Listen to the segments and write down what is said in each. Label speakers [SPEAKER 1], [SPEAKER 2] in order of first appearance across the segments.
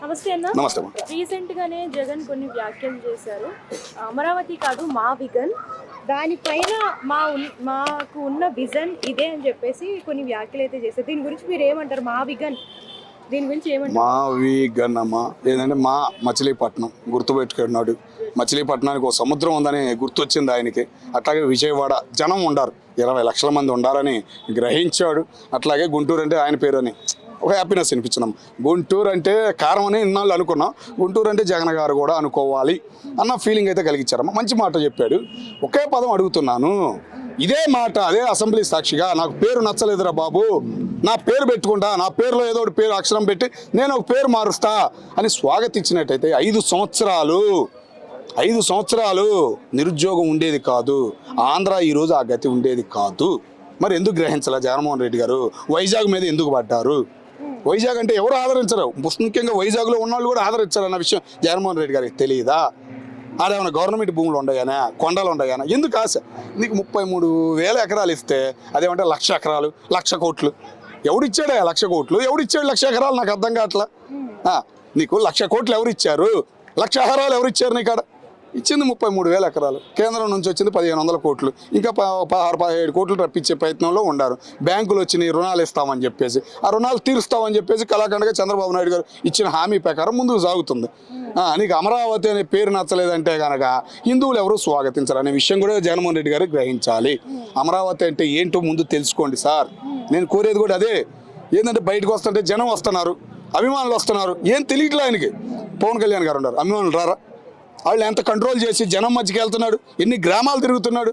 [SPEAKER 1] నమస్తే అన్న.
[SPEAKER 2] నమస్తే.
[SPEAKER 1] రీసెంట్ గానే జగన్ కొన్ని వ్యాఖ్యలు చేశారు. అమరావతి కాదు మా విజన్, దానిపైన మాకు ఉన్న విజన్ ఇదే అని చెప్పేసి కొన్ని వ్యాఖ్యలు అయితే చేశారు. దీని గురించి మీరు ఏమంటారు? మా విజన్ దీని గురించి ఏమంటారు?
[SPEAKER 2] మా విగన్ అమ్మా ఏంటంటే మా మచిలీపట్నం గుర్తుపెట్టుకున్నాడు. మచిలీపట్నానికి ఒక సముద్రం ఉందని గుర్తొచ్చింది ఆయనకి. అట్లాగే విజయవాడ జనం ఉండారు, 20 లక్షల మంది ఉండాలని గ్రహించాడు. అట్లాగే గుంటూరు అంటే ఆయన పేరు అని ఒక హ్యాపీనెస్ అనిపించినాం. గుంటూరు అంటే కారం అని ఇన్నాళ్ళు అనుకున్నాం, గుంటూరు అంటే జగన్ గారు కూడా అనుకోవాలి అన్న ఫీలింగ్ అయితే కలిగించారమ్మా. మంచి మాట చెప్పాడు. ఒకే పదం అడుగుతున్నాను, ఇదే మాట అదే అసెంబ్లీ సాక్షిగా నాకు పేరు నచ్చలేదురా బాబు, నా పేరు పెట్టుకుంటా, నా పేరులో ఏదో ఒకటి పేరు అక్షరం పెట్టి నేను ఒక పేరు మారుస్తా అని స్వాగతించినట్టయితే 5 సంవత్సరాలు నిరుద్యోగం ఉండేది కాదు, ఆంధ్ర ఈరోజు ఆ గతి ఉండేది కాదు. మరి ఎందుకు గ్రహించాల జగన్మోహన్ రెడ్డి గారు? వైజాగ్ మీద ఎందుకు పడ్డారు? వైజాగ్ అంటే ఎవరు ఆదరించరు, ముఖ్యంగా వైజాగ్లో ఉన్నవాళ్ళు కూడా ఆదరించారన్న విషయం జగన్మోహన్ రెడ్డి గారికి తెలియదా? ఆడేమన్నా గవర్నమెంట్ భూములు ఉండగానే, కొండలు ఉండగానే ఎందుకు ఆశ? నీకు 33,000 ఎకరాలు ఇస్తే అదేమంటే 1,00,000 ఎకరాలు 1,00,000 కోట్లు ఎవడిచ్చాడు? 1,00,000 కోట్లు ఎవడిచ్చాడు? 1,00,000 ఎకరాలు నాకు అర్థం కావట్లా. నీకు 1,00,000 కోట్లు ఎవరిచ్చారు? 1,00,000 ఎకరాలు ఎవరిచ్చారు? నీకాడ ఇచ్చింది 33,000 ఎకరాలు. కేంద్రం నుంచి వచ్చింది 1,500 కోట్లు. ఇంకా 16-17 కోట్లు రప్పించే ప్రయత్నంలో ఉండారు. బ్యాంకులు వచ్చినాయి రుణాలు ఇస్తామని చెప్పేసి, ఆ రుణాలు తీరుస్తామని చెప్పేసి కళాఖండగా చంద్రబాబు నాయుడు గారు ఇచ్చిన హామీ ప్రకారం ముందుకు సాగుతుంది. నీకు అమరావతి అనే పేరు నచ్చలేదంటే కనుక హిందువులు ఎవరు స్వాగతించరు అనే విషయం కూడా జగన్మోహన్ రెడ్డి గారు గ్రహించాలి. అమరావతి అంటే ఏంటో ముందు తెలుసుకోండి సార్. నేను కోరేది కూడా అదే. ఏంటంటే బయటకు వస్తుంటే జనం వస్తున్నారు, అభిమానులు వస్తున్నారు, ఏం తెలియట్లే ఆయనకి. పవన్ కళ్యాణ్ గారు ఉన్నారు, అభిమానులు రారా? వాళ్ళు ఎంత కంట్రోల్ చేసి జనం మధ్యకి వెళ్తున్నాడు, ఎన్ని గ్రామాలు తిరుగుతున్నాడు.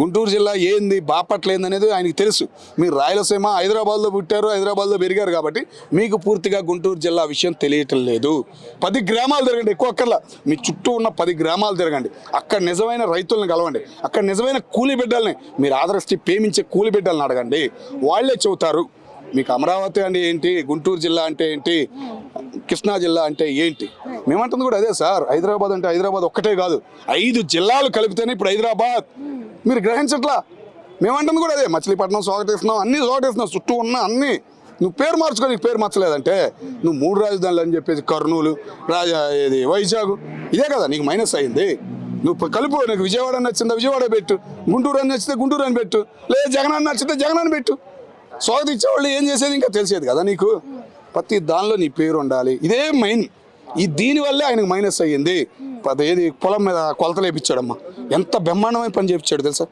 [SPEAKER 2] గుంటూరు జిల్లా ఏంది, బాపట్ల ఏంది అనేది ఆయనకి తెలుసు. మీరు రాయలసీమ హైదరాబాద్లో పుట్టారు, హైదరాబాద్లో పెరిగారు కాబట్టి మీకు పూర్తిగా గుంటూరు జిల్లా విషయం తెలియటం లేదు. 10 గ్రామాలు తిరగండి, ఎక్కువ అక్కర్లా, మీ చుట్టూ ఉన్న 10 గ్రామాలు తిరగండి. అక్కడ నిజమైన రైతులను కలవండి, అక్కడ నిజమైన కూలి బిడ్డల్ని మీరు ఆదరిస్తే ప్రేమించే కూలి బిడ్డలను అడగండి. వాళ్ళే చెబుతారు మీకు అమరావతి అంటే ఏంటి, గుంటూరు జిల్లా అంటే ఏంటి, కృష్ణా జిల్లా అంటే ఏంటి. మేమంటుంది కూడా అదే సార్. హైదరాబాద్ అంటే హైదరాబాద్ ఒక్కటే కాదు, 5 జిల్లాలు కలిపితేనే ఇప్పుడు హైదరాబాద్. మీరు గ్రహించట్లా? మేమంటుంది కూడా అదే. మచిలీపట్నం స్వాగతిస్తున్నాం, అన్నీ స్వాగతిస్తున్నాం, చుట్టూ ఉన్న అన్నీ. నువ్వు పేరు మార్చుకో, నీకు పేరు మార్చలేదంటే నువ్వు 3 రాజధానులు అని చెప్పేసి కర్నూలు ఇది వైజాగ్ ఇదే కదా నీకు మైనస్ అయింది. నువ్వు కలుపు. నీకు విజయవాడ నచ్చిందా విజయవాడ పెట్టు, గుంటూరు అని నచ్చితే గుంటూరు అని పెట్టు, లేదా జగన్ అని నచ్చితే జగన్ అని పెట్టు. స్వాగతించేవాళ్ళు ఏం చేసేది ఇంకా తెలిసేది కదా నీకు. ప్రతి దానిలో నీ పేరు ఉండాలి, ఇదే మెయిన్. దీనివల్లే ఆయనకు మైనస్ అయ్యింది. ఏది పొలం మీద కొలతలు వేయించాడమ్మా, ఎంత బ్రహ్మాండమైన పని చేయించాడు తెలుసా.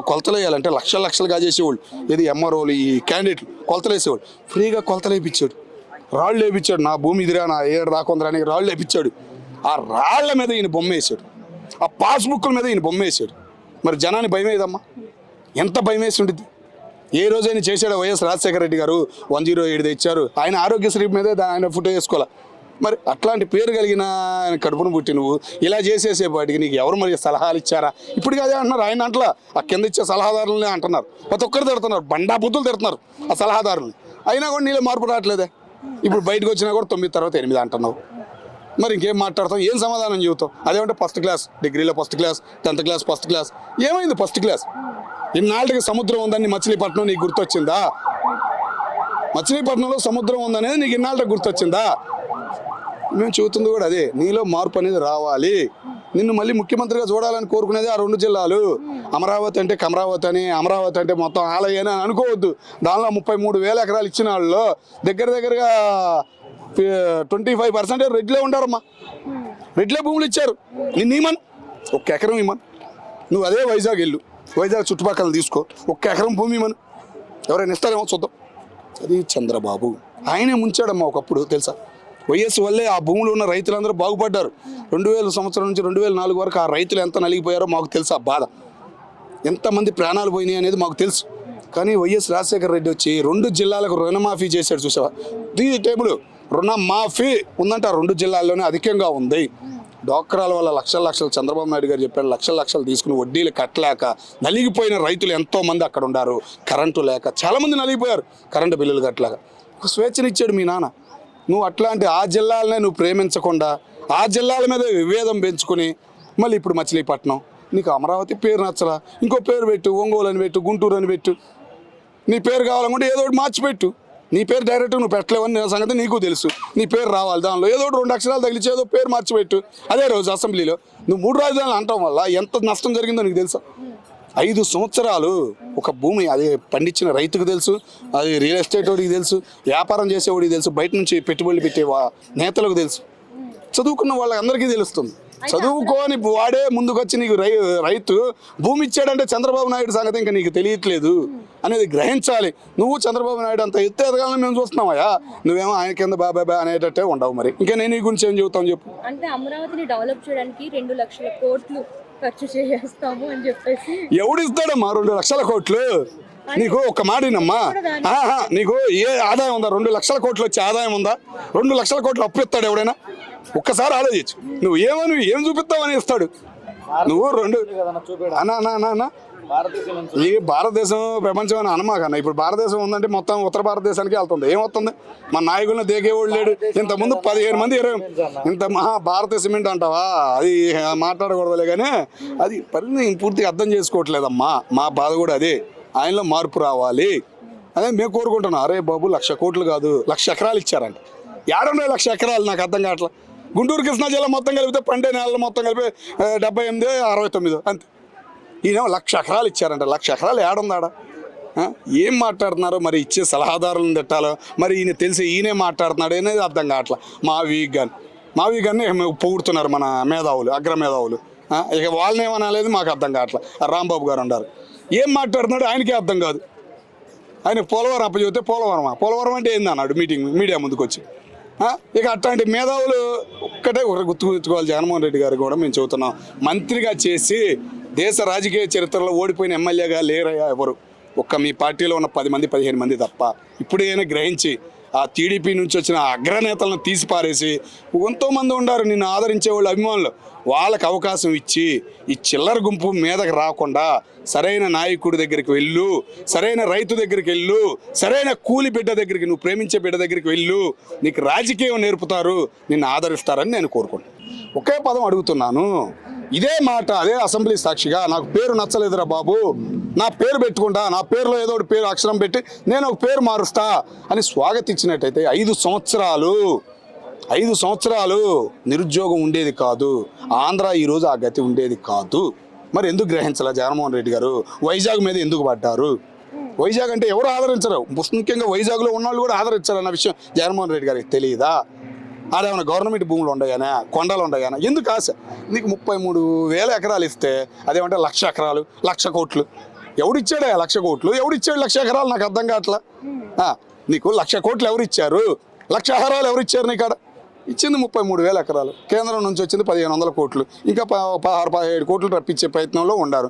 [SPEAKER 2] కొలతలు వేయాలంటే లక్షలు కాజేసేవాళ్ళు, ఏది ఎంఆర్ఓలు ఈ క్యాండిడేట్లు కొలతలు వేసేవాళ్ళు. ఫ్రీగా కొలతలు వేయించాడు, రాళ్ళు వేయించాడు. నా భూమి ఇదిరా, నా ఏడు రాకుందరా అని రాళ్ళు వేయించాడు. ఆ రాళ్ల మీద ఈయన బొమ్మ వేసాడు, ఆ పాస్బుక్ల మీద ఈయన బొమ్మ వేసాడు. మరి జనాన్ని భయం వేయదమ్మా? ఎంత భయం వేసి ఉంటుంది? ఏ రోజైనా చేశాడు వైఎస్ రాజశేఖర రెడ్డి గారు 107 తెచ్చారు, ఆయన ఆరోగ్యశ్రీ మీదే ఆయన ఫోటో వేసుకోవాలి. మరి అట్లాంటి పేరు కలిగిన ఆయన కడుపును పుట్టి నువ్వు ఇలా చేసేసేపాటికి నీకు ఎవరు మరి సలహాలు ఇచ్చారా? ఇప్పుడు అదే అంటున్నారు ఆయన. అంటలా ఆ కింద ఇచ్చే సలహాదారులని అంటున్నారు, ప్రతి ఒక్కరు తిడుతున్నారు, బండా బుద్ధులు తిడుతున్నారు ఆ సలహాదారులని. అయినా కూడా నీలో మార్పు రావట్లేదే. ఇప్పుడు బయటకు వచ్చినా కూడా 9 తర్వాత 8 అంటున్నావు. మరి ఇంకేం మాట్లాడతాం, ఏం సమాధానం చెబుతావు? అదేమంటే ఫస్ట్ క్లాస్, డిగ్రీలో first class, 10th class first class. ఏమైంది ఫస్ట్ క్లాస్? ఇన్నాళ్ళకి సముద్రం ఉందని మచిలీపట్నం నీకు గుర్తొచ్చిందా? మచిలీపట్నంలో సముద్రం ఉందనేది నీకు ఇన్నాళ్ళకి గుర్తొచ్చిందా? మేము చూస్తుంది కూడా అదే. నీలో మార్పు అనేది రావాలి. నిన్ను మళ్ళీ ముఖ్యమంత్రిగా చూడాలని కోరుకునేది ఆ 2 జిల్లాలు. అమరావతి అంటే కమరావతి అని, అమరావతి అంటే మొత్తం ఆలయని అని అనుకోవద్దు. దానిలో 33,000 ఎకరాలు ఇచ్చిన వాళ్ళు దగ్గరగా 25% రెడ్లే ఉండారమ్మా. రెడ్లే భూములు ఇచ్చారు. నిన్ను ఇమ్మను, 1 ఎకరం ఇమ్మను. నువ్వు అదే వైజాగ్ వెళ్ళు, వైజాగ్ చుట్టుపక్కల తీసుకో, 1 ఎకరం భూమి ఇమ్మను. ఎవరైనా ఇస్తారేమో చూద్దాం. అది చంద్రబాబు ఆయనే ముంచాడమ్మా ఒకప్పుడు తెలుసా. వైఎస్ వల్లే ఆ భూములు ఉన్న రైతులందరూ బాగుపడ్డారు. 2000 సంవత్సరం నుంచి 2004 వరకు ఆ రైతులు ఎంత నలిగిపోయారో మాకు తెలుసు. ఆ బాధ ఎంతమంది ప్రాణాలు పోయినాయి అనేది మాకు తెలుసు. కానీ వైఎస్ రాజశేఖర రెడ్డి వచ్చి 2 జిల్లాలకు రుణమాఫీ చేశాడు. చూసావా? టేబుల్ రుణమాఫీ ఉందంటే ఆ 2 జిల్లాల్లోనే అధికంగా ఉంది. డాక్రాల వల్ల లక్షలు చంద్రబాబు నాయుడు గారు చెప్పారు, లక్షలు తీసుకుని వడ్డీలు కట్టలేక నలిగిపోయిన రైతులు ఎంతోమంది అక్కడ ఉన్నారు. కరెంటు లేక చాలామంది నలిగిపోయారు, కరెంటు బిల్లులు కట్టలేక. స్వేచ్ఛనిచ్చాడు మీ నాన్న. నువ్వు అట్లాంటి ఆ జిల్లాలనే నువ్వు ప్రేమించకుండా ఆ జిల్లాల మీద విభేదం పెంచుకుని మళ్ళీ ఇప్పుడు మచిలీపట్నం. నీకు అమరావతి పేరు నచ్చరా, ఇంకో పేరు పెట్టు, ఒంగోలు అని పెట్టు, గుంటూరు అని పెట్టు. నీ పేరు కావాలనుకుంటే ఏదో ఒకటి మార్చిపెట్టు. నీ పేరు డైరెక్ట్ నువ్వు పెట్టలేవని సంగతి నీకు తెలుసు. నీ పేరు రావాలి, దానిలో ఏదో 2 అక్షరాలు తగిలిచి ఏదో పేరు మార్చిపెట్టు. అదే రోజు అసెంబ్లీలో నువ్వు 3 రాజధానులు అంటాం వల్ల ఎంత నష్టం జరిగిందో నీకు తెలుసా? 5 సంవత్సరాలు ఒక భూమి అది పండించిన రైతుకు తెలుసు, అది రియల్ ఎస్టేట్ వాడికి తెలుసు, వ్యాపారం చేసేవాడికి తెలుసు, బయట నుంచి పెట్టుబడులు పెట్టే నేతలకు తెలుసు, చదువుకున్న వాళ్ళందరికీ తెలుస్తుంది. చదువుకోని వాడే ముందుకొచ్చి నీకు రైతు భూమి ఇచ్చాడంటే చంద్రబాబు నాయుడు సంగతి ఇంకా నీకు తెలియట్లేదు అనేది గ్రహించాలి. నువ్వు చంద్రబాబు నాయుడు అంత ఎత్తు ఎదగాలని మేము చూస్తున్నావా? నువ్వేమో ఆయన కింద బాబా అనేటట్టే ఉండవు. మరి ఇంకా నేను నీ గురించి ఏం చెబుతాను చెప్పు.
[SPEAKER 1] అంటే అమరావతిని డెవలప్ చేయడానికి 2 లక్షల కోట్లు ఖర్చు చేస్తాము అని చెప్పేసి
[SPEAKER 2] ఎవడిస్తాడమ్మా 2 లక్షల కోట్లు? నీకు ఒక మాడినమ్మా, నీకు ఏ ఆదాయం ఉందా? 2 లక్షల కోట్లు వచ్చే ఆదాయం ఉందా? 2 లక్షల కోట్లు అప్పు ఇస్తాడు ఎవడైనా? ఒక్కసారి ఆలోచించు. నువ్వు ఏం చూపిస్తావని ఇస్తాడు? నువ్వు 2 అన్నా ఈ భారతదేశం ప్రపంచం అని అనమాకన్నా. ఇప్పుడు భారతదేశం ఉందంటే మొత్తం ఉత్తర భారతదేశానికి వెళ్తుంది. ఏమవుతుంది? మన నాయకులను దేకేవాడు లేడు. ఇంతకుముందు 15 మంది 20 ఇంత భారత సిమెంట్ అంటావా? అది మాట్లాడకూడదులే, కానీ అది పూర్తిగా అర్థం చేసుకోవట్లేదమ్మా. మా బాధ కూడా అదే. ఆయనలో మార్పు రావాలి అదే మేము కోరుకుంటున్నాం. అరే బాబు 1,00,000 కోట్లు కాదు, 1,00,000 ఎకరాలు ఇచ్చారంట. 1,00,000 ఎకరాలు నాకు అర్థం కావట్లా. గుంటూరు కృష్ణా జిల్లా మొత్తం కలిపితే పండే నెలలు మొత్తం కలిపి 78, 69 అంతే. ఈయన 1,00,000 ఎకరాలు ఇచ్చారంట. 1,00,000 ఎకరాలు ఏడుందాడ? ఏం మాట్లాడుతున్నారో మరి. ఇచ్చే సలహాదారులను తిట్టాలో మరి ఈయన తెలిసి ఈయనే మాట్లాడుతున్నాడు అనేది అర్థం కావట్లా. మావి గారిని పొగుడుతున్నారు మన మేధావులు, అగ్ర మేధావులు. ఇక వాళ్ళనేమనలేదు మాకు అర్థం కావట్లా. రాంబాబు గారు ఉన్నారు, ఏం మాట్లాడుతున్నాడు ఆయనకే అర్థం కాదు. ఆయన పోలవరం అప్పచెబితే పోలవరం అంటే ఏంది అన్నాడు మీడియా ముందుకు వచ్చి. ఇక అట్లాంటి మేధావులు ఒక్కటే గుర్తుకోవాలి. జగన్మోహన్ రెడ్డి గారు కూడా మేము చెబుతున్నాం, మంత్రిగా చేసి దేశ రాజకీయ చరిత్రలో ఓడిపోయిన ఎమ్మెల్యేగా లేరయ్యా ఎవరు. ఒక్క మీ పార్టీలో ఉన్న 10 మంది 15 మంది తప్ప. ఇప్పుడైనా గ్రహించి ఆ టీడీపీ నుంచి వచ్చిన అగ్రనేతలను తీసి పారేసి ఎంతోమంది ఉన్నారు నిన్ను ఆదరించే వాళ్ళు, అభిమానులు. వాళ్ళకి అవకాశం ఇచ్చి ఈ చిల్లర గుంపు మీదకి రాకుండా సరైన నాయకుడి దగ్గరికి వెళ్ళు, సరైన రైతు దగ్గరికి వెళ్ళు, సరైన కూలి బిడ్డ దగ్గరికి, నువ్వు ప్రేమించే బిడ్డ దగ్గరికి వెళ్ళు. నీకు రాజకీయం నేర్పుతారు, నిన్ను ఆదరిస్తారని నేను కోరుకుంటున్నాను. ఒకే పదం అడుగుతున్నాను, ఇదే మాట అదే అసెంబ్లీ సాక్షిగా. నాకు పేరు నచ్చలేదురా బాబు, నా పేరు పెట్టుకుంటా, నా పేరులో ఏదో ఒకటి పేరు అక్షరం పెట్టి నేను ఒక పేరు మారుస్తా అని స్వాగతించినట్టయితే 5 సంవత్సరాలు నిరుద్యోగం ఉండేది కాదు. ఆంధ్ర ఈరోజు ఆ గతి ఉండేది కాదు. మరి ఎందుకు గ్రహించాల జగన్మోహన్ రెడ్డి గారు? వైజాగ్ మీద ఎందుకు పడ్డారు? వైజాగ్ అంటే ఎవరు ఆదరించరు, ముఖ్యంగా వైజాగ్లో ఉన్నవాళ్ళు కూడా ఆదరించారన్న విషయం జగన్మోహన్ రెడ్డి గారికి తెలియదా? ఆడేమైనా గవర్నమెంట్ భూములు ఉండగానే, కొండలు ఉండగానే ఎందుకు ఆశ? నీకు 33,000 ఎకరాలు ఇస్తే అదేమంటే 1,00,000 ఎకరాలు, 1,00,000 కోట్లు. ఎవడిచ్చాడు 1,00,000 కోట్లు? ఎవడిచ్చాడు 1,00,000 ఎకరాలు? నాకు అర్థం కావట్లా. నీకు 1,00,000 కోట్లు ఎవరిచ్చారు? 1,00,000 ఎకరాలు ఎవరిచ్చారు? నీకాడ ఇచ్చింది 33,000 ఎకరాలు. కేంద్రం నుంచి వచ్చింది 1,500 కోట్లు. ఇంకా 16-17 కోట్లు రప్పించే ప్రయత్నంలో ఉన్నారు.